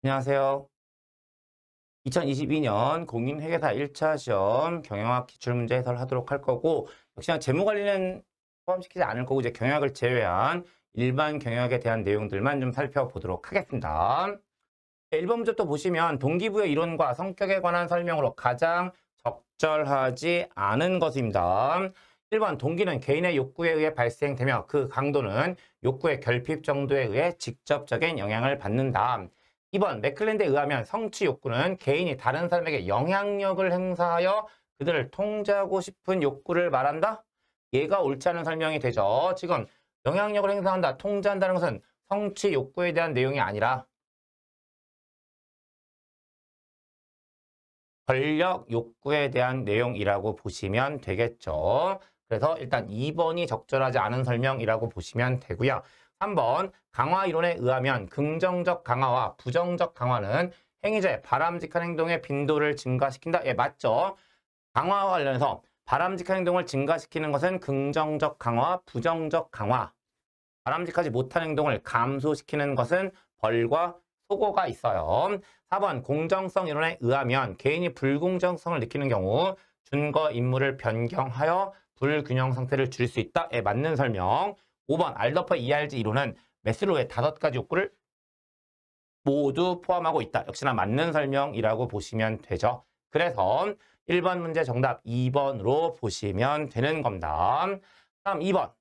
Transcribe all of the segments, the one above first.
안녕하세요. 2022년 공인회계사 1차 시험 경영학 기출문제 해설하도록 할 거고, 역시나 재무관리는 포함시키지 않을 거고, 이제 경영학을 제외한 일반 경영학에 대한 내용들만 좀 살펴보도록 하겠습니다. 1번 문제 또 보시면 동기부여 이론과 성격에 관한 설명으로 가장 적절하지 않은 것입니다. 1번 동기는 개인의 욕구에 의해 발생되며 그 강도는 욕구의 결핍 정도에 의해 직접적인 영향을 받는다. 2번 맥클랜드에 의하면 성취 욕구는 개인이 다른 사람에게 영향력을 행사하여 그들을 통제하고 싶은 욕구를 말한다. 얘가 옳지 않은 설명이 되죠. 지금 영향력을 행사한다, 통제한다는 것은 성취 욕구에 대한 내용이 아니라 권력 욕구에 대한 내용이라고 보시면 되겠죠. 그래서 일단 2번이 적절하지 않은 설명이라고 보시면 되고요. 3번 강화 이론에 의하면 긍정적 강화와 부정적 강화는 행위자의 바람직한 행동의 빈도를 증가시킨다. 예, 맞죠? 강화와 관련해서 바람직한 행동을 증가시키는 것은 긍정적 강화, 부정적 강화. 바람직하지 못한 행동을 감소시키는 것은 벌과 소고가 있어요. 4번 공정성 이론에 의하면 개인이 불공정성을 느끼는 경우 준거 임무를 변경하여 불균형 상태를 줄일 수 있다에 맞는 설명. 5번 알더퍼 ERG 이론은 매슬로우의 5가지 욕구를 모두 포함하고 있다. 역시나 맞는 설명이라고 보시면 되죠. 그래서 1번 문제 정답 2번으로 보시면 되는 겁니다. 다음 2번.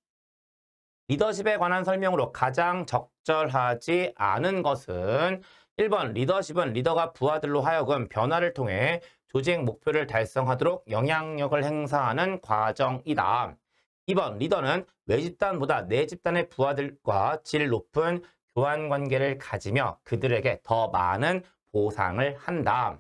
리더십에 관한 설명으로 가장 적절하지 않은 것은 1번 리더십은 리더가 부하들로 하여금 변화를 통해 조직 목표를 달성하도록 영향력을 행사하는 과정이다. 2번 리더는 외집단보다 내집단의 부하들과 질 높은 교환 관계를 가지며 그들에게 더 많은 보상을 한다.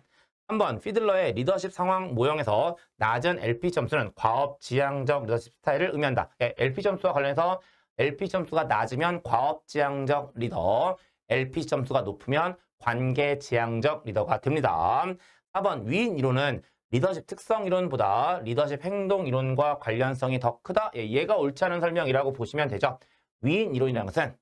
3번 피들러의 리더십 상황 모형에서 낮은 LP 점수는 과업지향적 리더십 스타일을 의미한다. LP 점수와 관련해서 LP 점수가 낮으면 과업지향적 리더, LP 점수가 높으면 관계지향적 리더가 됩니다. 4번 위인 이론은 리더십 특성 이론보다 리더십 행동 이론과 관련성이 더 크다. 얘가 옳지 않은 설명이라고 보시면 되죠. 위인 이론이라는 것은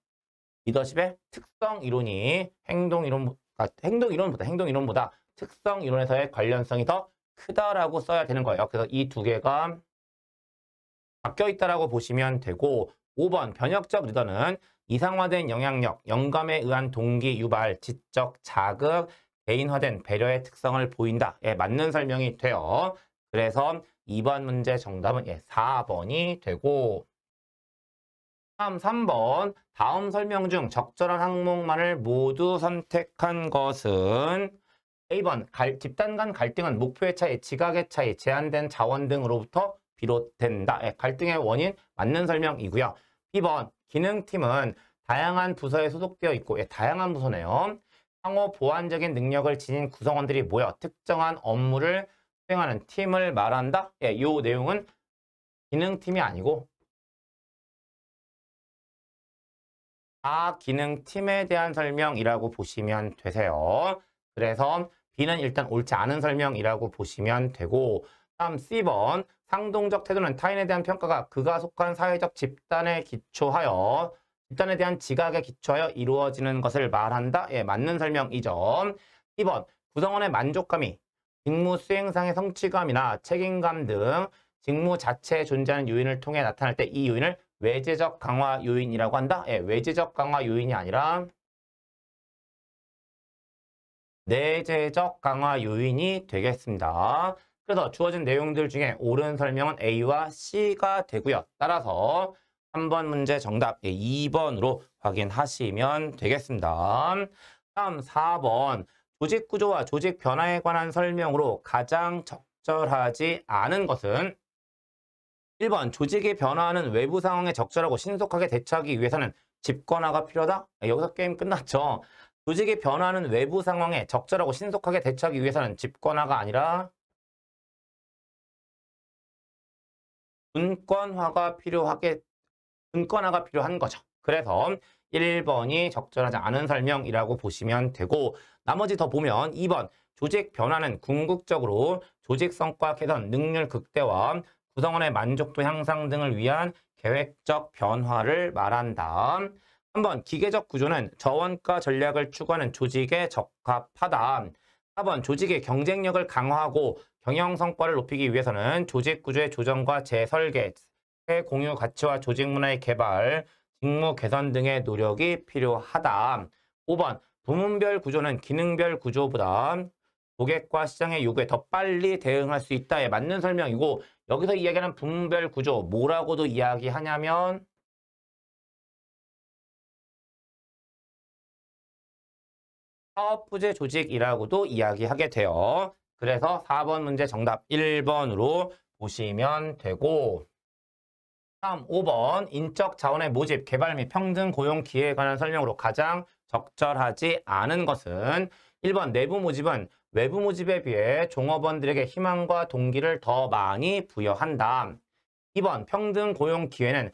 리더십의 특성 이론이 행동 이론보다 특성 이론에서의 관련성이 더 크다라고 써야 되는 거예요. 그래서 이 두 개가 바뀌어 있다라고 보시면 되고, 5번 변혁적 리더는 이상화된 영향력, 영감에 의한 동기 유발, 지적 자극, 개인화된 배려의 특성을 보인다. 예, 맞는 설명이 돼요. 그래서 2번 문제 정답은 4번이 되고, 다음 3번 다음 설명 중 적절한 항목만을 모두 선택한 것은 A번 집단 간 갈등은 목표의 차이, 지각의 차이, 제한된 자원 등으로부터 비롯된다. 갈등의 원인 맞는 설명이고요. B번 기능팀은 다양한 부서에 소속되어 있고 다양한 부서네요. 상호 보완적인 능력을 지닌 구성원들이 모여 특정한 업무를 수행하는 팀을 말한다. 이 내용은 기능팀이 아니고 기능팀에 대한 설명이라고 보시면 되세요. 그래서 B는 일단 옳지 않은 설명이라고 보시면 되고, 다음 C번 상동적 태도는 타인에 대한 평가가 그가 속한 사회적 집단에 기초하여 집단에 대한 지각에 기초하여 이루어지는 것을 말한다. 예, 맞는 설명이죠. 2번 구성원의 만족감이 직무 수행상의 성취감이나 책임감 등 직무 자체에 존재하는 요인을 통해 나타날 때 이 요인을 외재적 강화 요인이라고 한다. 예, 외재적 강화 요인이 아니라 내재적 강화 요인이 되겠습니다. 그래서 주어진 내용들 중에 옳은 설명은 A와 C가 되고요. 따라서 3번 문제 정답 2번으로 확인하시면 되겠습니다. 다음 4번 조직 구조와 조직 변화에 관한 설명으로 가장 적절하지 않은 것은 1번 조직이 변화하는 외부 상황에 적절하고 신속하게 대처하기 위해서는 집권화가 필요하다? 여기서 게임 끝났죠. 조직이 변화하는 외부 상황에 적절하고 신속하게 대처하기 위해서는 집권화가 아니라 분권화가 필요한 거죠. 그래서 1번이 적절하지 않은 설명이라고 보시면 되고, 나머지 더 보면 2번 조직 변화는 궁극적으로 조직 성과 개선, 능률 극대화, 구성원의 만족도 향상 등을 위한 계획적 변화를 말한다. 3번 기계적 구조는 저원가 전략을 추구하는 조직에 적합하다. 4번 조직의 경쟁력을 강화하고 경영 성과를 높이기 위해서는 조직 구조의 조정과 재설계, 새 공유 가치와 조직 문화의 개발, 직무 개선 등의 노력이 필요하다. 5번 부문별 구조는 기능별 구조보다 고객과 시장의 요구에 더 빨리 대응할 수 있다에 맞는 설명이고 여기서 이야기하는 부문별 구조 뭐라고도 이야기하냐면 사업부재 조직이라고도 이야기하게 돼요. 그래서 4번 문제 정답 1번으로 보시면 되고 다음 5번 인적 자원의 모집, 개발 및 평등 고용 기회에 관한 설명으로 가장 적절하지 않은 것은 1번 내부 모집은 외부 모집에 비해 종업원들에게 희망과 동기를 더 많이 부여한다. 2번 평등 고용 기회는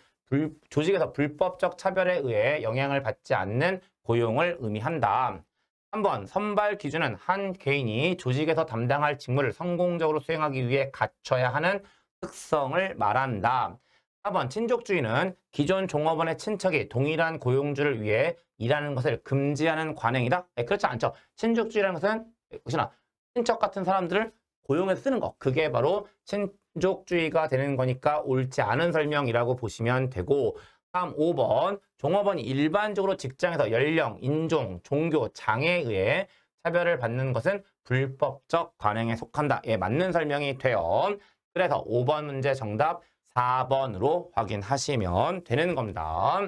조직에서 불법적 차별에 의해 영향을 받지 않는 고용을 의미한다. 3번 선발 기준은 한 개인이 조직에서 담당할 직무를 성공적으로 수행하기 위해 갖춰야 하는 특성을 말한다. 4번 친족주의는 기존 종업원의 친척이 동일한 고용주를 위해 일하는 것을 금지하는 관행이다. 네, 그렇지 않죠. 친족주의라는 것은 혹시나 친척 같은 사람들을 고용해서 쓰는 거. 그게 바로 친족주의가 되는 거니까 옳지 않은 설명이라고 보시면 되고 3, 5번 종업원이 일반적으로 직장에서 연령, 인종, 종교, 장애에 의해 차별을 받는 것은 불법적 관행에 속한다. 예, 맞는 설명이 돼요. 그래서 5번 문제 정답 4번으로 확인하시면 되는 겁니다.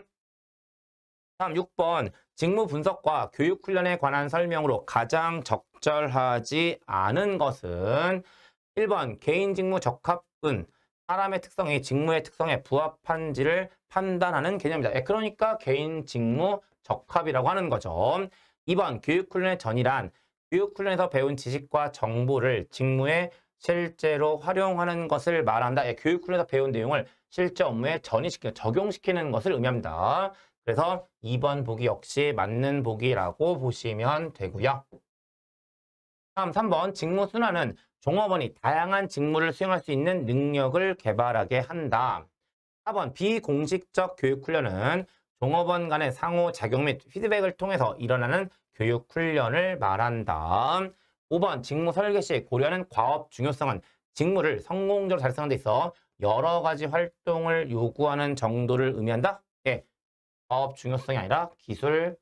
다음 6번 직무 분석과 교육 훈련에 관한 설명으로 가장 적절하지 않은 것은 1번 개인 직무 적합은 사람의 특성이 직무의 특성에 부합한지를 판단하는 개념이다. 그러니까 개인 직무 적합이라고 하는 거죠. 2번 교육훈련의 전이란 교육훈련에서 배운 지식과 정보를 직무에 실제로 활용하는 것을 말한다. 교육훈련에서 배운 내용을 실제 업무에 전이시키고 적용시키는 것을 의미합니다. 그래서 2번 보기 역시 맞는 보기라고 보시면 되고요. 다음 3번 직무 순환은 종업원이 다양한 직무를 수행할 수 있는 능력을 개발하게 한다. 4번 비공식적 교육훈련은 종업원 간의 상호작용 및 피드백을 통해서 일어나는 교육훈련을 말한다. 5번 직무 설계 시 고려하는 과업 중요성은 직무를 성공적으로 달성하는 데 있어 여러 가지 활동을 요구하는 정도를 의미한다. 예, 과업 중요성이 아니라 기술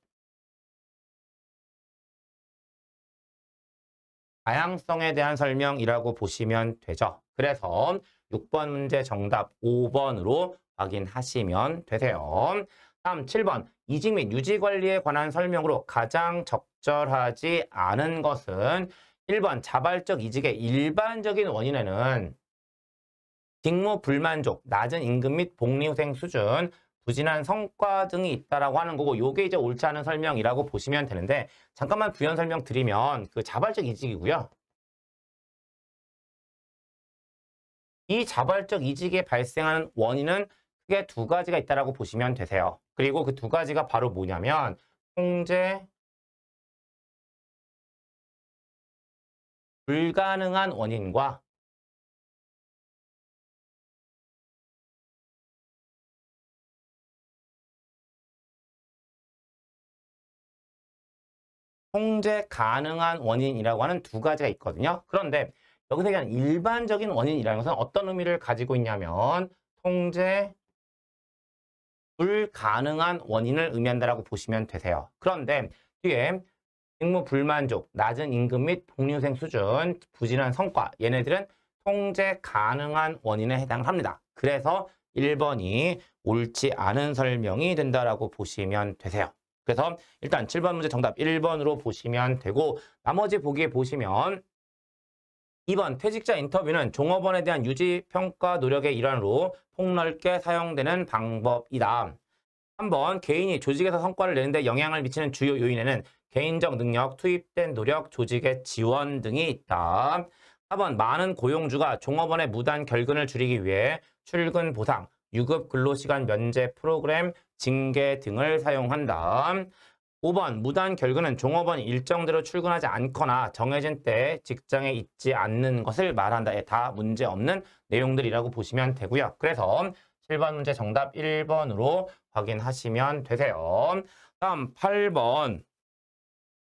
다양성에 대한 설명이라고 보시면 되죠. 그래서 6번 문제 정답 5번으로 확인하시면 되세요. 다음 7번 이직 및 유지 관리에 관한 설명으로 가장 적절하지 않은 것은 1번 자발적 이직의 일반적인 원인에는 직무 불만족, 낮은 임금 및 복리후생 수준, 부진한 성과 등이 있다라고 하는 거고 요게 이제 옳지 않은 설명이라고 보시면 되는데 잠깐만 부연 설명 드리면 그 자발적 이직이고요. 이 자발적 이직에 발생하는 원인은 크게 두 가지가 있다라고 보시면 되세요. 그리고 그 두 가지가 바로 뭐냐면 통제 불가능한 원인과 통제 가능한 원인이라고 하는 두 가지가 있거든요. 그런데 여기서 얘기하는 일반적인 원인이라는 것은 어떤 의미를 가지고 있냐면 통제 불가능한 원인을 의미한다라고 보시면 되세요. 그런데 뒤에 직무 불만족, 낮은 임금 및 복리후생 수준, 부진한 성과 얘네들은 통제 가능한 원인에 해당합니다. 그래서 1번이 옳지 않은 설명이 된다라고 보시면 되세요. 그래서 일단 7번 문제 정답 1번으로 보시면 되고 나머지 보기에 보시면 2번 퇴직자 인터뷰는 종업원에 대한 유지평가 노력의 일환으로 폭넓게 사용되는 방법이다. 3번 개인이 조직에서 성과를 내는데 영향을 미치는 주요 요인에는 개인적 능력, 투입된 노력, 조직의 지원 등이 있다. 4번 많은 고용주가 종업원의 무단 결근을 줄이기 위해 출근 보상, 유급 근로시간 면제 프로그램, 징계 등을 사용한다. 5번 무단 결근은 종업원이 일정대로 출근하지 않거나 정해진 때에 직장에 있지 않는 것을 말한다. 다 문제없는 내용들이라고 보시면 되고요. 그래서 7번 문제 정답 1번으로 확인하시면 되세요. 다음 8번.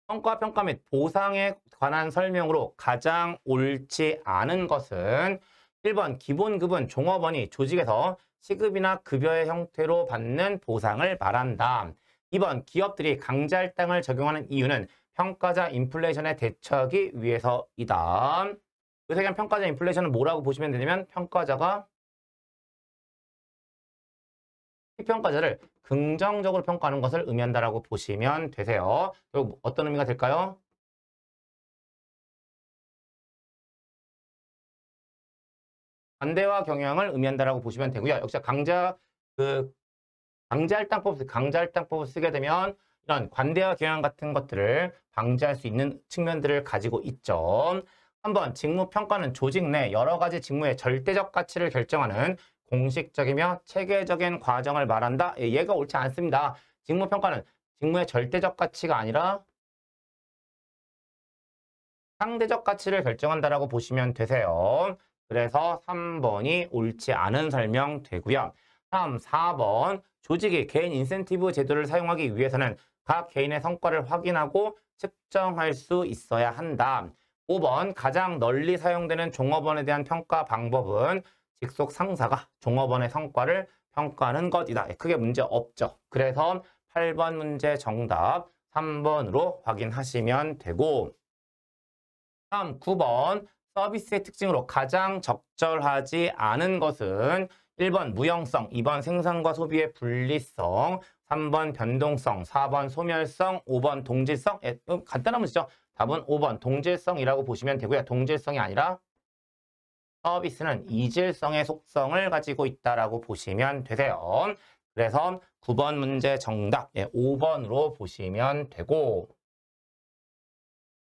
성과 평가 및 보상에 관한 설명으로 가장 옳지 않은 것은 1번 기본급은 종업원이 조직에서 시급이나 급여의 형태로 받는 보상을 말한다. 2번 기업들이 강제할당을 적용하는 이유는 평가자 인플레이션에 대처하기 위해서이다. 의사결 평가자 인플레이션은 뭐라고 보시면 되냐면 평가자가 평가자를 긍정적으로 평가하는 것을 의미한다라고 보시면 되세요. 그리고 어떤 의미가 될까요? 반대와 경향을 의미한다라고 보시면 되고요. 역시 강제할당법을 쓰게 되면 이런 관대와 경향 같은 것들을 방지할 수 있는 측면들을 가지고 있죠. 3번 직무평가는 조직 내 여러 가지 직무의 절대적 가치를 결정하는 공식적이며 체계적인 과정을 말한다. 얘가 옳지 않습니다. 직무평가는 직무의 절대적 가치가 아니라 상대적 가치를 결정한다라고 보시면 되세요. 그래서 3번이 옳지 않은 설명 되고요. 다음 4번 조직이 개인 인센티브 제도를 사용하기 위해서는 각 개인의 성과를 확인하고 측정할 수 있어야 한다. 5번 가장 널리 사용되는 종업원에 대한 평가 방법은 직속 상사가 종업원의 성과를 평가하는 것이다. 크게 문제 없죠. 그래서 8번 문제 정답 3번으로 확인하시면 되고 다음 9번 서비스의 특징으로 가장 적절하지 않은 것은 1번 무형성, 2번 생산과 소비의 분리성, 3번 변동성, 4번 소멸성, 5번 동질성. 간단한 문제죠. 답은 5번 동질성이라고 보시면 되고요. 동질성이 아니라 서비스는 이질성의 속성을 가지고 있다라고 보시면 되세요. 그래서 9번 문제 정답 5번으로 보시면 되고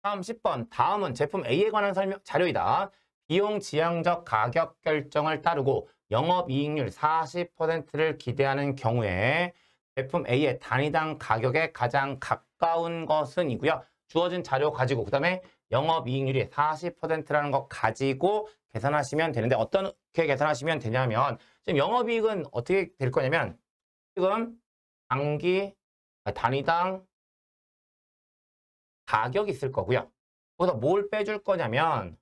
다음 10번 다음은 제품 A에 관한 설명 자료이다. 비용 지향적 가격 결정을 따르고 영업이익률 40%를 기대하는 경우에 제품 A의 단위당 가격에 가장 가까운 것은 이고요. 주어진 자료 가지고 그 다음에 영업이익률이 40%라는 것 가지고 계산하시면 되는데 어떻게 계산하시면 되냐면 지금 영업이익은 어떻게 될 거냐면 지금 단위당 가격이 있을 거고요. 거기서 뭘 빼줄 거냐면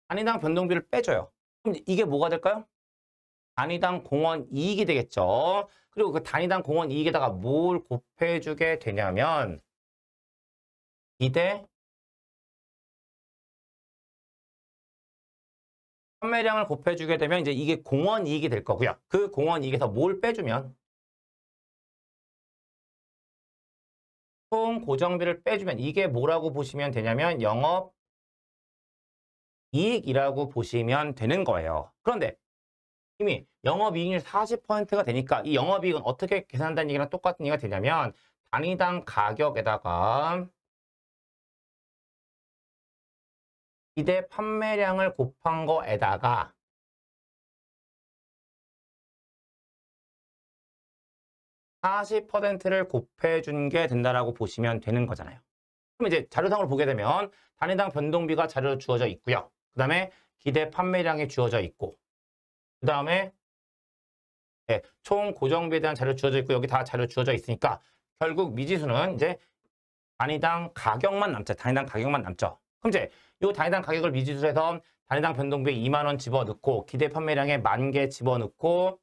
단위당 변동비를 빼줘요. 그럼 이게 뭐가 될까요? 단위당 공원 이익이 되겠죠. 그리고 그 단위당 공원 이익에다가 뭘 곱해주게 되냐면 기대 판매량을 곱해주게 되면 이제 이게 공원 이익이 될 거고요. 그 공원 이익에서 뭘 빼주면 총 고정비를 빼주면 이게 뭐라고 보시면 되냐면 영업 이익이라고 보시면 되는 거예요. 그런데 이미 영업이익률 40%가 되니까 이 영업이익은 어떻게 계산한다는 얘기랑 똑같은 얘기가 되냐면 단위당 가격에다가 기대 판매량을 곱한 거에다가 40%를 곱해준 게 된다라고 보시면 되는 거잖아요. 그럼 이제 자료상으로 보게 되면 단위당 변동비가 자료로 주어져 있고요. 그 다음에 기대 판매량이 주어져 있고 그 다음에 총 고정비에 대한 자료 주어져 있고 여기 다 자료 주어져 있으니까 결국 미지수는 이제 단위당 가격만 남죠. 단위당 가격만 남죠. 그럼 이제 이 단위당 가격을 미지수로 해서 단위당 변동비에 2만 원 집어넣고 기대 판매량에 10,000개 집어넣고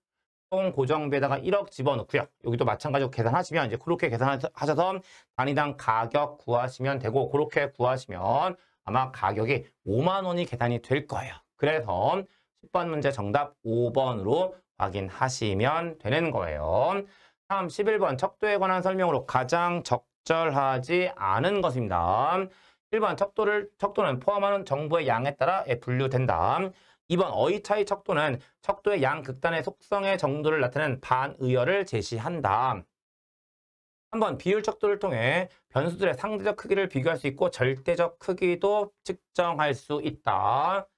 총 고정비에다가 1억 집어넣고요. 여기도 마찬가지로 계산하시면 이제 그렇게 계산하셔서 단위당 가격 구하시면 되고 그렇게 구하시면 아마 가격이 5만 원이 계산이 될 거예요. 그래서 10번 문제 정답 5번으로 확인하시면 되는 거예요. 다음 11번 척도에 관한 설명으로 가장 적절하지 않은 것입니다. 1번 척도는 포함하는 정보의 양에 따라 분류된다. 2번 어휘 차이 척도는 척도의 양 극단의 속성의 정도를 나타내는 반의어를 제시한다. 3번 비율 척도를 통해 변수들의 상대적 크기를 비교할 수 있고 절대적 크기도 측정할 수 있다.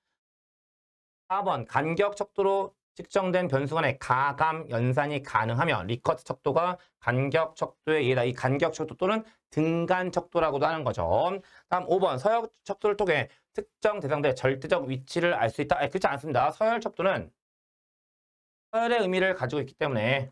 4번 간격 척도로 측정된 변수 간의 가감 연산이 가능하면 리커트 척도가 간격 척도에 의하다. 이 간격 척도 또는 등간 척도라고도 하는 거죠. 다음 5번 서열 척도를 통해 특정 대상들의 절대적 위치를 알 수 있다. 그렇지 않습니다. 서열 척도는 서열의 의미를 가지고 있기 때문에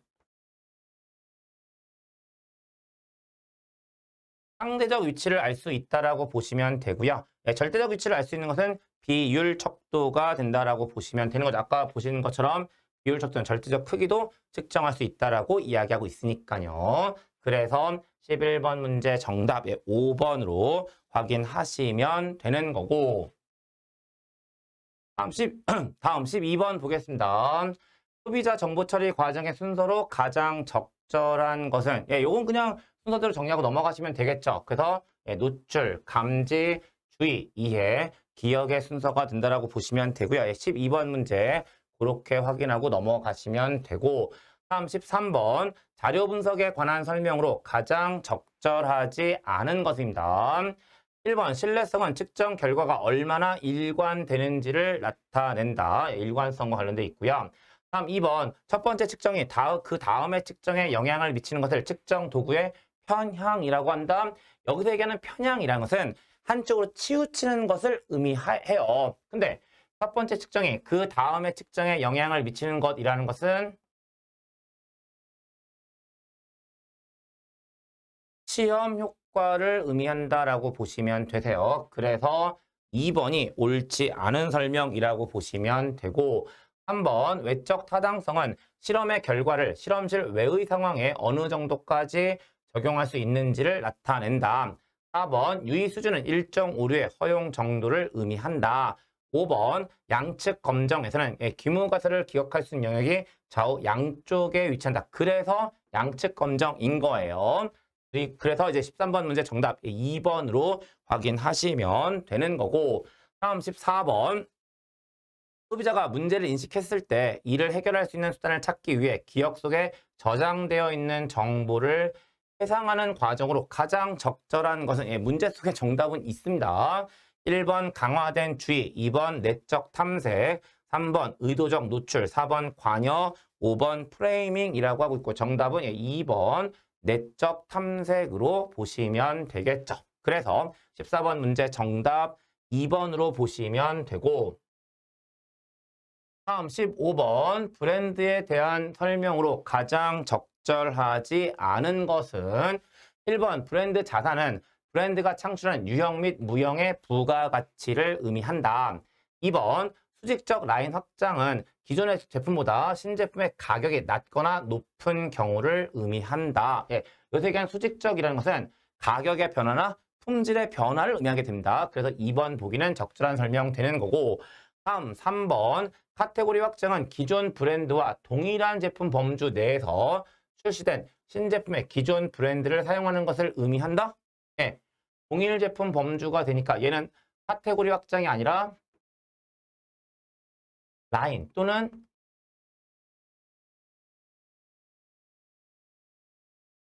상대적 위치를 알 수 있다라고 보시면 되고요. 절대적 위치를 알 수 있는 것은 비율 척도가 된다라고 보시면 되는 거죠. 아까 보시는 것처럼 비율 척도는 절대적 크기도 측정할 수 있다라고 이야기하고 있으니까요. 그래서 11번 문제 정답 5번으로 확인하시면 되는 거고, 다음 12번 보겠습니다. 소비자 정보 처리 과정의 순서로 가장 적절한 것은, 요건 그냥 순서대로 정리하고 넘어가시면 되겠죠. 그래서 노출, 감지, 주의, 이해, 기억의 순서가 된다라고 보시면 되고요. 12번 문제 그렇게 확인하고 넘어가시면 되고, 다음 13번 자료 분석에 관한 설명으로 가장 적절하지 않은 것입니다. 1번 신뢰성은 측정 결과가 얼마나 일관되는지를 나타낸다. 일관성과 관련돼 있고요. 다음 2번 첫 번째 측정이 그 다음의 측정에 영향을 미치는 것을 측정 도구의 편향이라고 한다. 여기서 얘기하는 편향이라는 것은 한쪽으로 치우치는 것을 의미해요. 근데 첫 번째 측정이 그 다음의 측정에 영향을 미치는 것이라는 것은 시험 효과를 의미한다라고 보시면 되세요. 그래서 2번이 옳지 않은 설명이라고 보시면 되고, 3번 외적 타당성은 실험의 결과를 실험실 외의 상황에 어느 정도까지 적용할 수 있는지를 나타낸다. 4번 유의 수준은 일정 오류의 허용 정도를 의미한다. 5번 양측 검정에서는 기무가설을 기억할 수 있는 영역이 좌우 양쪽에 위치한다. 그래서 양측 검정인 거예요. 그래서 이제 13번 문제 정답 2번으로 확인하시면 되는 거고, 다음 14번 소비자가 문제를 인식했을 때 이를 해결할 수 있는 수단을 찾기 위해 기억 속에 저장되어 있는 정보를 회상하는 과정으로 가장 적절한 것은 문제 속에 정답은 있습니다. 1번 강화된 주의, 2번 내적 탐색, 3번 의도적 노출, 4번 관여, 5번 프레이밍이라고 하고 있고 정답은 2번 내적 탐색으로 보시면 되겠죠. 그래서 14번 문제 정답 2번으로 보시면 되고, 다음 15번 브랜드에 대한 설명으로 가장 적절하지 않은 것은 1번 브랜드 자산은 브랜드가 창출한 유형 및 무형의 부가가치를 의미한다. 2번 수직적 라인 확장은 기존의 제품보다 신제품의 가격이 낮거나 높은 경우를 의미한다. 여기서 얘기한 수직적이라는 것은 가격의 변화나 품질의 변화를 의미하게 됩니다. 그래서 2번 보기는 적절한 설명되는 거고, 다음 3번 카테고리 확장은 기존 브랜드와 동일한 제품 범주 내에서 출시된 신제품의 기존 브랜드를 사용하는 것을 의미한다. 동일 제품 범주가 되니까 얘는 카테고리 확장이 아니라 라인 또는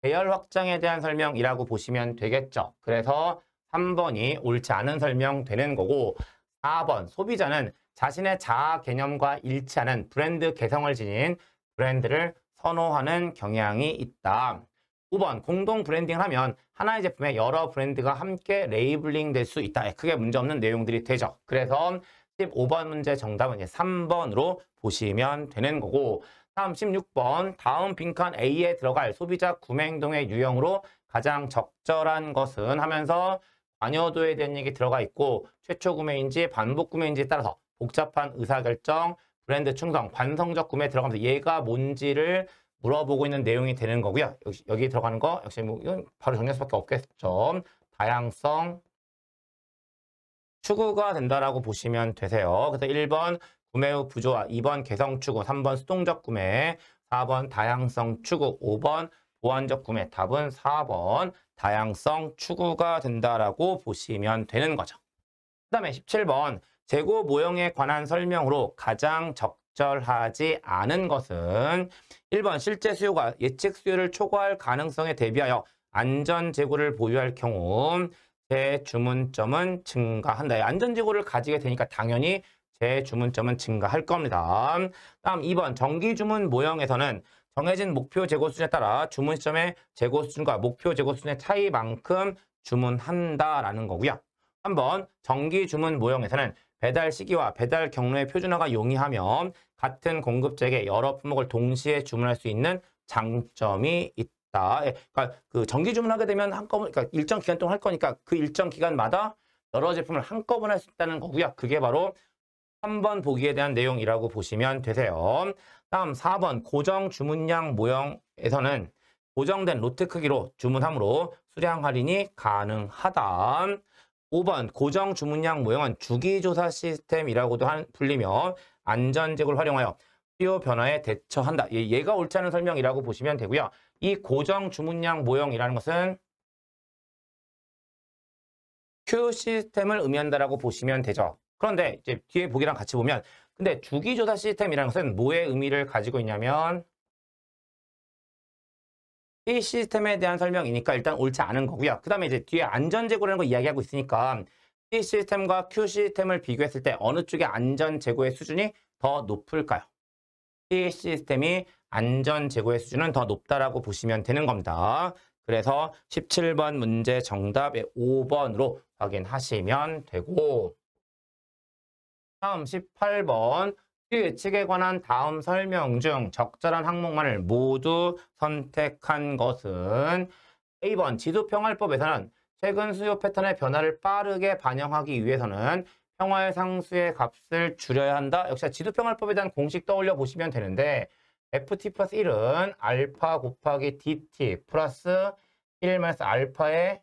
계열 확장에 대한 설명이라고 보시면 되겠죠. 그래서 3번이 옳지 않은 설명되는 거고, 4번 소비자는 자신의 자아 개념과 일치하는 브랜드 개성을 지닌 브랜드를 선호하는 경향이 있다. 5번 공동 브랜딩을 하면 하나의 제품에 여러 브랜드가 함께 레이블링 될 수 있다. 크게 문제없는 내용들이 되죠. 그래서 15번 문제 정답은 3번으로 보시면 되는 거고, 다음 16번 다음 빈칸 A에 들어갈 소비자 구매 행동의 유형으로 가장 적절한 것은 하면서 관여도에 대한 얘기 들어가 있고, 최초 구매인지 반복 구매인지에 따라서 복잡한 의사결정, 브랜드 충성, 관성적 구매에 들어가면서 얘가 뭔지를 물어보고 있는 내용이 되는 거고요. 여기 들어가는 거 역시 뭐 이건 바로 정리할 수밖에 없겠죠. 다양성 추구가 된다라고 보시면 되세요. 그래서 1번 구매 후 부조화, 2번 개성 추구, 3번 수동적 구매, 4번 다양성 추구, 5번 보완적 구매. 답은 4번 다양성 추구가 된다라고 보시면 되는 거죠. 그 다음에 17번 재고 모형에 관한 설명으로 가장 적절하지 않은 것은 1번 실제 수요가 예측 수요를 초과할 가능성에 대비하여 안전 재고를 보유할 경우 재주문점은 증가한다. 안전 재고를 가지게 되니까 당연히 재주문점은 증가할 겁니다. 다음 2번 정기주문 모형에서는 정해진 목표 재고 수준에 따라 주문 시점의 재고 수준과 목표 재고 수준의 차이만큼 주문한다라는 거고요. 3번 정기주문 모형에서는 배달 시기와 배달 경로의 표준화가 용이하면 같은 공급자에게 여러 품목을 동시에 주문할 수 있는 장점이 있다. 그러니까 그 정기 주문하게 되면 한꺼번에 그러니까 일정 기간 동안 할 거니까 그 일정 기간마다 여러 제품을 한꺼번에 할 수 있다는 거고요. 그게 바로 3번 보기에 대한 내용이라고 보시면 되세요. 다음 4번 고정 주문량 모형에서는 고정된 로트 크기로 주문하므로 수량 할인이 가능하다. 5번 고정 주문량 모형은 주기조사 시스템이라고도 불리며 안전재고를 활용하여 수요 변화에 대처한다. 얘가 옳지 않은 설명이라고 보시면 되고요. 이 고정 주문량 모형이라는 것은 Q 시스템을 의미한다라고 보시면 되죠. 그런데 이제 뒤에 보기랑 같이 보면 근데 주기조사 시스템이라는 것은 뭐의 의미를 가지고 있냐면 이 시스템에 대한 설명이니까 일단 옳지 않은 거고요. 그 다음에 이제 뒤에 안전재고라는 거 이야기하고 있으니까 P 시스템과 Q 시스템을 비교했을 때 어느 쪽의 안전재고의 수준이 더 높을까요? P 시스템이 안전재고의 수준은 더 높다라고 보시면 되는 겁니다. 그래서 17번 문제 정답의 5번으로 확인하시면 되고 다음 18번 수요 예측에 관한 다음 설명 중 적절한 항목만을 모두 선택한 것은 A번 지수평활법에서는 최근 수요 패턴의 변화를 빠르게 반영하기 위해서는 평활 상수의 값을 줄여야 한다. 역시 지수평활법에 대한 공식 떠올려 보시면 되는데 FT 플러스 1은 알파 곱하기 DT 플러스 1 마이너스 알파의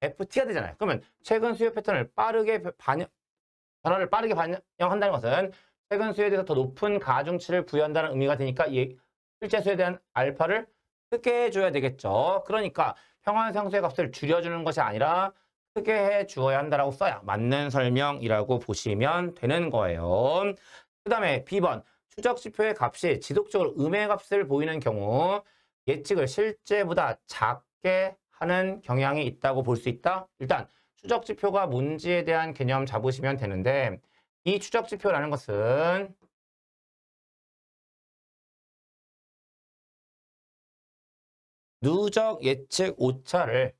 FT가 되잖아요. 그러면 최근 수요 패턴을 변화를 빠르게 반영한다는 것은 최근 수요에 대해서 더 높은 가중치를 부여한다는 의미가 되니까 실제 수요에 대한 알파를 크게 해줘야 되겠죠. 그러니까 평환상수의 값을 줄여주는 것이 아니라 크게 해주어야 한다라고 써야 맞는 설명이라고 보시면 되는 거예요. 그 다음에 B번 추적지표의 값이 지속적으로 음의 값을 보이는 경우 예측을 실제보다 작게 하는 경향이 있다고 볼 수 있다. 일단 추적지표가 뭔지에 대한 개념 잡으시면 되는데 이 추적지표라는 것은 누적 예측 오차를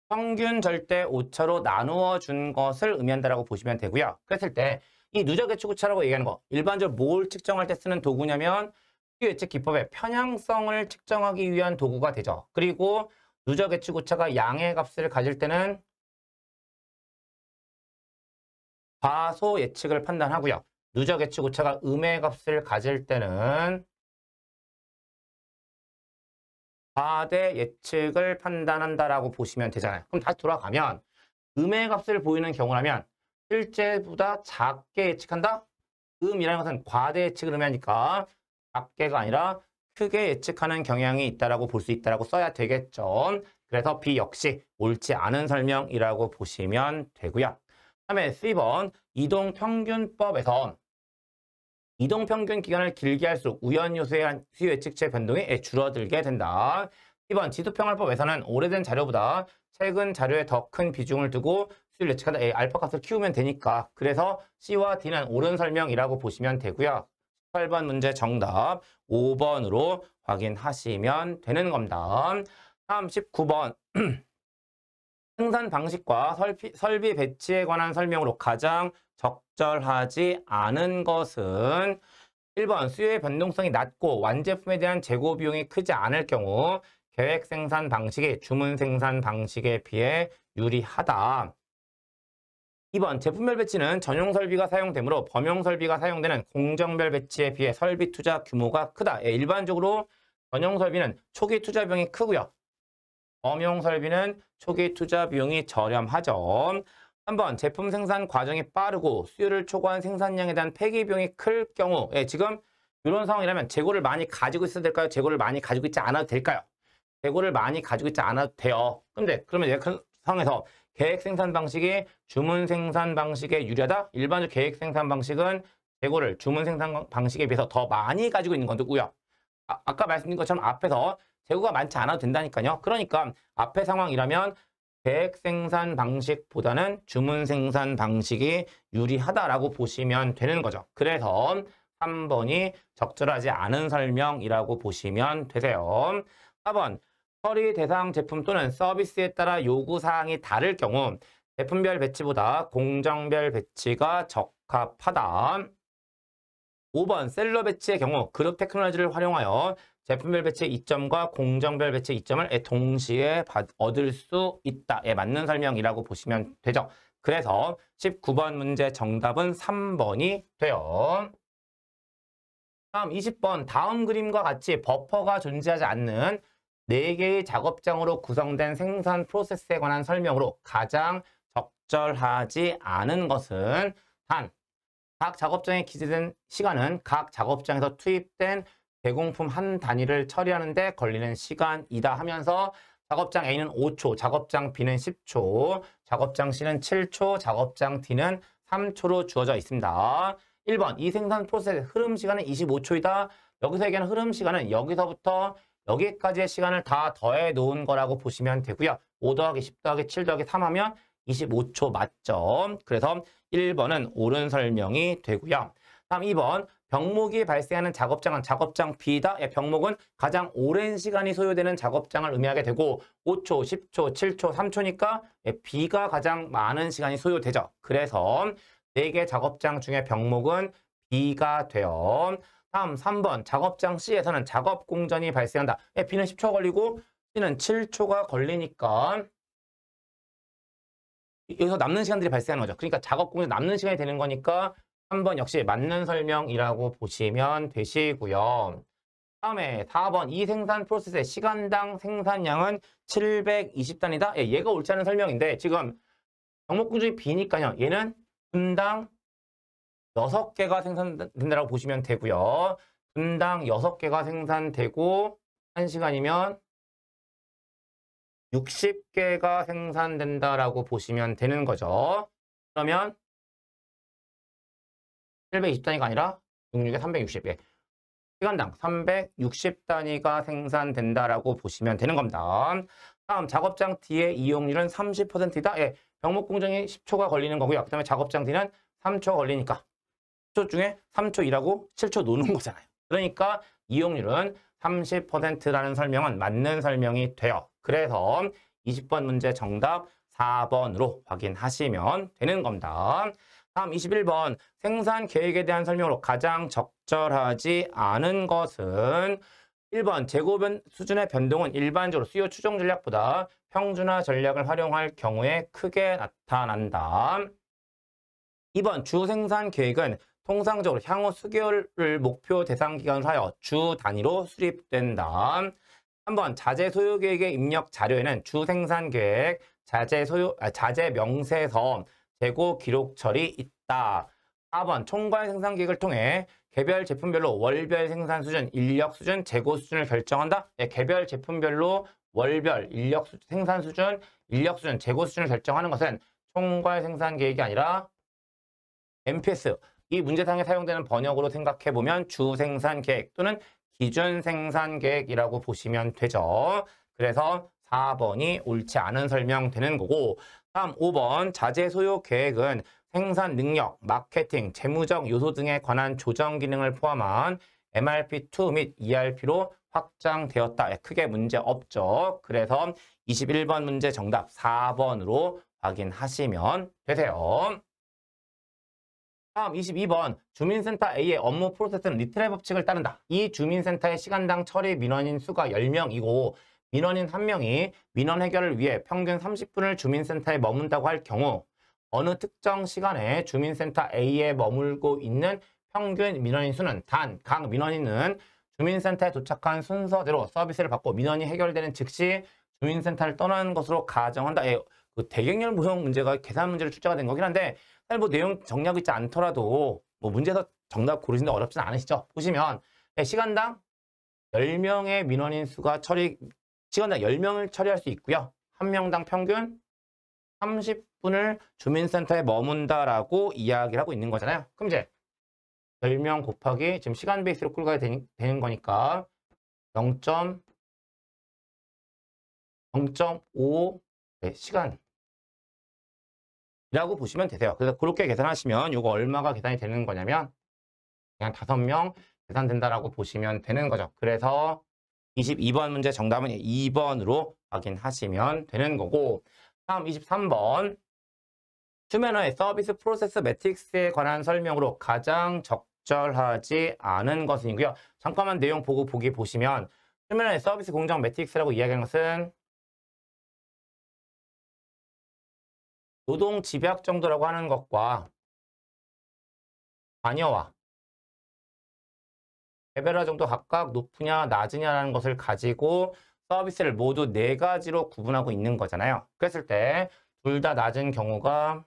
평균 절대 오차로 나누어 준 것을 의미한다라고 보시면 되고요. 그랬을 때 이 누적 예측 오차라고 얘기하는 거 일반적으로 뭘 측정할 때 쓰는 도구냐면 수요 예측 기법의 편향성을 측정하기 위한 도구가 되죠. 그리고 누적 예측 오차가 양의 값을 가질 때는 과소 예측을 판단하고요. 누적 예측 오차가 음의 값을 가질 때는 과대 예측을 판단한다라고 보시면 되잖아요. 그럼 다시 돌아가면 음의 값을 보이는 경우라면 실제보다 작게 예측한다? 음이라는 것은 과대 예측을 의미하니까 작게가 아니라 크게 예측하는 경향이 있다라고 볼 수 있다라고 써야 되겠죠. 그래서 B 역시 옳지 않은 설명이라고 보시면 되고요. 다음에 C번 이동평균법에서 이동평균 기간을 길게 할수록 우연요소에 의한 수요 예측치의 변동이 줄어들게 된다. 2번 지수평활법에서는 오래된 자료보다 최근 자료에 더 큰 비중을 두고 수요를 예측한다. 알파 값을 키우면 되니까. 그래서 C와 D는 옳은 설명이라고 보시면 되고요. 18번 문제 정답 5번으로 확인하시면 되는 겁니다. 다음 19번 생산 방식과 설비 배치에 관한 설명으로 가장 적절하지 않은 것은 1번 수요의 변동성이 낮고 완제품에 대한 재고 비용이 크지 않을 경우 계획 생산 방식이 주문 생산 방식에 비해 유리하다. 2번 제품별 배치는 전용 설비가 사용되므로 범용 설비가 사용되는 공정별 배치에 비해 설비 투자 규모가 크다. 일반적으로 전용 설비는 초기 투자 비용이 크고요. 범용 설비는 초기 투자 비용이 저렴하죠. 3번 제품 생산 과정이 빠르고 수요를 초과한 생산량에 대한 폐기 비용이 클 경우 지금 이런 상황이라면 재고를 많이 가지고 있어야 될까요? 재고를 많이 가지고 있지 않아도 될까요? 재고를 많이 가지고 있지 않아도 돼요. 그러면 이제 그 상황에서 계획 생산 방식이 주문 생산 방식에 유리하다? 일반적 계획 생산 방식은 재고를 주문 생산 방식에 비해서 더 많이 가지고 있는 건데고요. 아까 말씀드린 것처럼 앞에서 재고가 많지 않아도 된다니까요. 그러니까 앞의 상황이라면 계획 생산 방식보다는 주문 생산 방식이 유리하다라고 보시면 되는 거죠. 그래서 3번이 적절하지 않은 설명이라고 보시면 되세요. 4번, 처리 대상 제품 또는 서비스에 따라 요구사항이 다를 경우 제품별 배치보다 공정별 배치가 적합하다. 5번, 셀러 배치의 경우 그룹 테크놀로지를 활용하여 제품별 배치의 이점과 공정별 배치의 이점을 동시에 얻을 수 있다. 맞는 설명이라고 보시면 되죠. 그래서 19번 문제 정답은 3번이 돼요. 다음 20번, 다음 그림과 같이 버퍼가 존재하지 않는 4개의 작업장으로 구성된 생산 프로세스에 관한 설명으로 가장 적절하지 않은 것은 단, 각 작업장에 기재된 시간은 각 작업장에서 투입된 제공품 한 단위를 처리하는 데 걸리는 시간이다 하면서 작업장 A는 5초, 작업장 B는 10초, 작업장 C는 7초, 작업장 D는 3초로 주어져 있습니다. 1번, 이 생산 프로세스 흐름 시간은 25초이다. 여기서 얘기하는 흐름 시간은 여기서부터 여기까지의 시간을 다 더해 놓은 거라고 보시면 되고요. 5 더하기 10 더하기 7 더하기 3 하면 25초 맞죠? 그래서 1번은 옳은 설명이 되고요. 다음 2번, 병목이 발생하는 작업장은 작업장 B다. 병목은 가장 오랜 시간이 소요되는 작업장을 의미하게 되고 5초, 10초, 7초, 3초니까 B가 가장 많은 시간이 소요되죠. 그래서 4개 작업장 중에 병목은 B가 돼요. 다음 3번, 작업장 C에서는 작업 공전이 발생한다. B는 10초 걸리고 C는 7초가 걸리니까 여기서 남는 시간들이 발생하는 거죠. 그러니까 작업 공전 남는 시간이 되는 거니까 3번 역시 맞는 설명이라고 보시면 되시고요. 다음에 4번, 이 생산 프로세스의 시간당 생산량은 720단이다. 얘가 옳지 않은 설명인데 지금 병목 공정이 B니까요. 얘는 분당 6개가 생산된다고 보시면 되고요. 분당 6개가 생산되고 1시간이면 60개가 생산된다라고 보시면 되는 거죠. 그러면 720단위가 아니라 66에 360개. 시간당 360단위가 생산된다라고 보시면 되는 겁니다. 다음 작업장 D의 이용률은 30%이다. 병목 공정이 10초가 걸리는 거고요. 그 다음에 작업장 D는 3초 걸리니까 10초 중에 3초 일하고 7초 노는 거잖아요. 그러니까 이용률은 30%라는 설명은 맞는 설명이 돼요. 그래서 20번 문제 정답 4번으로 확인하시면 되는 겁니다. 다음 21번, 생산 계획에 대한 설명으로 가장 적절하지 않은 것은 1번, 재고 수준의 변동은 일반적으로 수요 추정 전략보다 평준화 전략을 활용할 경우에 크게 나타난다. 2번, 주 생산 계획은 통상적으로 향후 수개월을 목표 대상 기간으로 하여 주 단위로 수립된다. 3번, 자재 소요 계획의 입력 자료에는 주 생산 계획, 자재 명세서, 재고 기록 처리 있다. 4번, 총괄 생산 계획을 통해 개별 제품별로 월별 생산 수준, 인력 수준, 재고 수준을 결정한다. 개별 제품별로 월별, 생산 수준, 인력 수준, 재고 수준을 결정하는 것은 총괄 생산 계획이 아니라 MPS, 이 문제상에 사용되는 번역으로 생각해보면 주 생산 계획 또는 기준 생산 계획이라고 보시면 되죠. 그래서 4번이 옳지 않은 설명되는 거고, 다음 5번, 자재 소요 계획은 생산 능력, 마케팅, 재무적 요소 등에 관한 조정 기능을 포함한 MRP2 및 ERP로 확장되었다. 크게 문제 없죠. 그래서 21번 문제 정답 4번으로 확인하시면 되세요. 다음 22번, 주민센터 A의 업무 프로세스는 리트레 법칙을 따른다. 이 주민센터의 시간당 처리 민원인 수가 10명이고 민원인 1명이 민원 해결을 위해 평균 30분을 주민센터에 머문다고 할 경우 어느 특정 시간에 주민센터 A에 머물고 있는 평균 민원인 수는 단, 각 민원인은 주민센터에 도착한 순서대로 서비스를 받고 민원이 해결되는 즉시 주민센터를 떠나는 것으로 가정한다. 그 대객렬 모형 문제가 계산 문제로 출제가 된 거긴 한데 사실 뭐 내용 정리하고 있지 않더라도 뭐 문제에서 정답 고르시는데 어렵진 않으시죠? 보시면 시간당 10명의 민원인 수가 시간당 10명을 처리할 수 있고요. 한 명당 평균 30분을 주민센터에 머문다라고 이야기를 하고 있는 거잖아요. 그럼 이제 10명 곱하기 지금 시간 베이스로 끌고 가야 되는 거니까 0. 0.5 시간이라고 보시면 되세요. 그래서 그렇게 계산하시면 이거 얼마가 계산이 되는 거냐면 그냥 5명 계산된다라고 보시면 되는 거죠. 그래서 22번 문제 정답은 2번으로 확인하시면 되는 거고, 다음 23번 휴면어의 서비스 프로세스 매트릭스에 관한 설명으로 가장 적절하지 않은 것이고요. 잠깐만 내용 보기 보시면 휴면어의 서비스 공정 매트릭스라고 이야기하는 것은 노동 집약 정도라고 하는 것과 관여와 개별화 정도 각각 높으냐 낮으냐라는 것을 가지고 서비스를 모두 4가지로 구분하고 있는 거잖아요. 그랬을 때 둘 다 낮은 경우가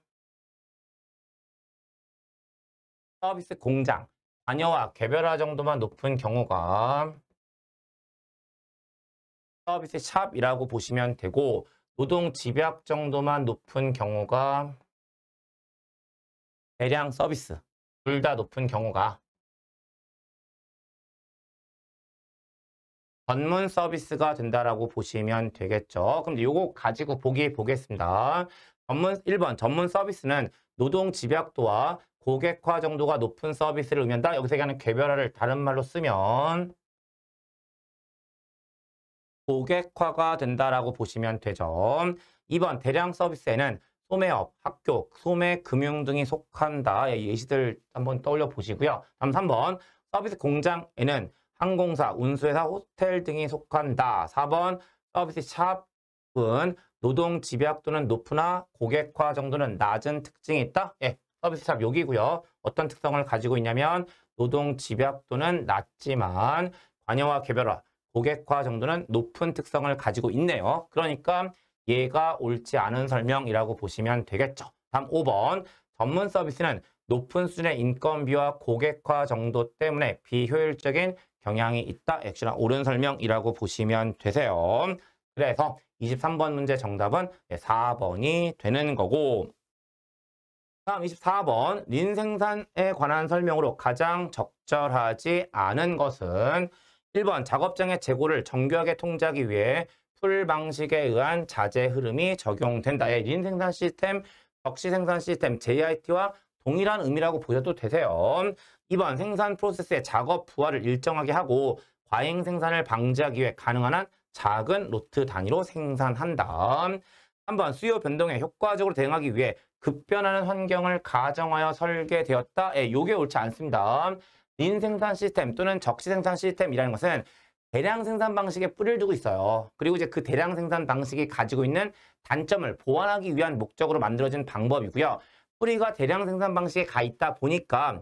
서비스 공장, 관여와 개별화 정도만 높은 경우가 서비스 샵이라고 보시면 되고, 노동 집약 정도만 높은 경우가 대량 서비스, 둘 다 높은 경우가 전문 서비스가 된다라고 보시면 되겠죠. 그럼 이거 가지고 보겠습니다. 1번 전문 서비스는 노동 집약도와 고객화 정도가 높은 서비스를 의미한다. 여기서 얘기하는 개별화를 다른 말로 쓰면 고객화가 된다라고 보시면 되죠. 2번 대량 서비스에는 소매업, 학교, 소매, 금융 등이 속한다. 예시들 한번 떠올려 보시고요. 다음 3번 서비스 공장에는 항공사, 운수회사, 호텔 등이 속한다. 4번 서비스 샵은 노동 집약도는 높으나 고객화 정도는 낮은 특징이 있다. 서비스 샵 여기고요. 어떤 특성을 가지고 있냐면 노동 집약도는 낮지만 관여와 개별화, 고객화 정도는 높은 특성을 가지고 있네요. 그러니까 얘가 옳지 않은 설명이라고 보시면 되겠죠. 다음 5번 전문 서비스는 높은 수준의 인건비와 고객화 정도 때문에 비효율적인 경향이 있다. 역시나 옳은 설명이라고 보시면 되세요. 그래서 23번 문제 정답은 4번이 되는 거고, 다음 24번 린 생산에 관한 설명으로 가장 적절하지 않은 것은 1번 작업장의 재고를 정교하게 통제하기 위해 풀 방식에 의한 자재 흐름이 적용된다. 린 생산 시스템, 적시 생산 시스템, JIT와 동일한 의미라고 보셔도 되세요. 2번 생산 프로세스의 작업 부하를 일정하게 하고 과잉 생산을 방지하기 위해 가능한 한 작은 로트 단위로 생산한다. 3번 수요 변동에 효과적으로 대응하기 위해 급변하는 환경을 가정하여 설계되었다. 이게 옳지 않습니다. 린 생산 시스템 또는 적시 생산 시스템이라는 것은 대량 생산 방식에 뿌리를 두고 있어요. 그리고 이제 그 대량 생산 방식이 가지고 있는 단점을 보완하기 위한 목적으로 만들어진 방법이고요. 뿌리가 대량 생산 방식에 가 있다 보니까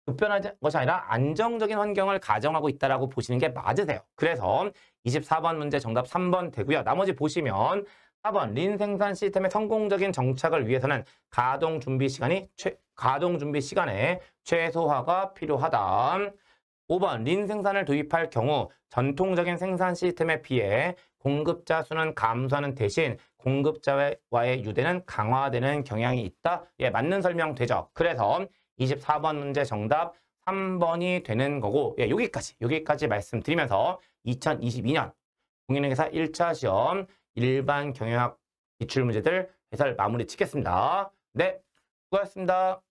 급변하는 것이 아니라 안정적인 환경을 가정하고 있다라고 보시는 게 맞으세요. 그래서 24번 문제 정답 3번 되고요. 나머지 보시면 4번 린 생산 시스템의 성공적인 정착을 위해서는 가동 준비 시간에 최소화가 필요하다. 5번 린 생산을 도입할 경우 전통적인 생산 시스템에 비해 공급자 수는 감소하는 대신 공급자와의 유대는 강화되는 경향이 있다. 맞는 설명 되죠. 그래서 24번 문제 정답 3번이 되는 거고, 여기까지 말씀드리면서 2022년 공인중개사 1차 시험 일반 경영학 기출문제들 해설 마무리 짓겠습니다. 네, 수고하셨습니다.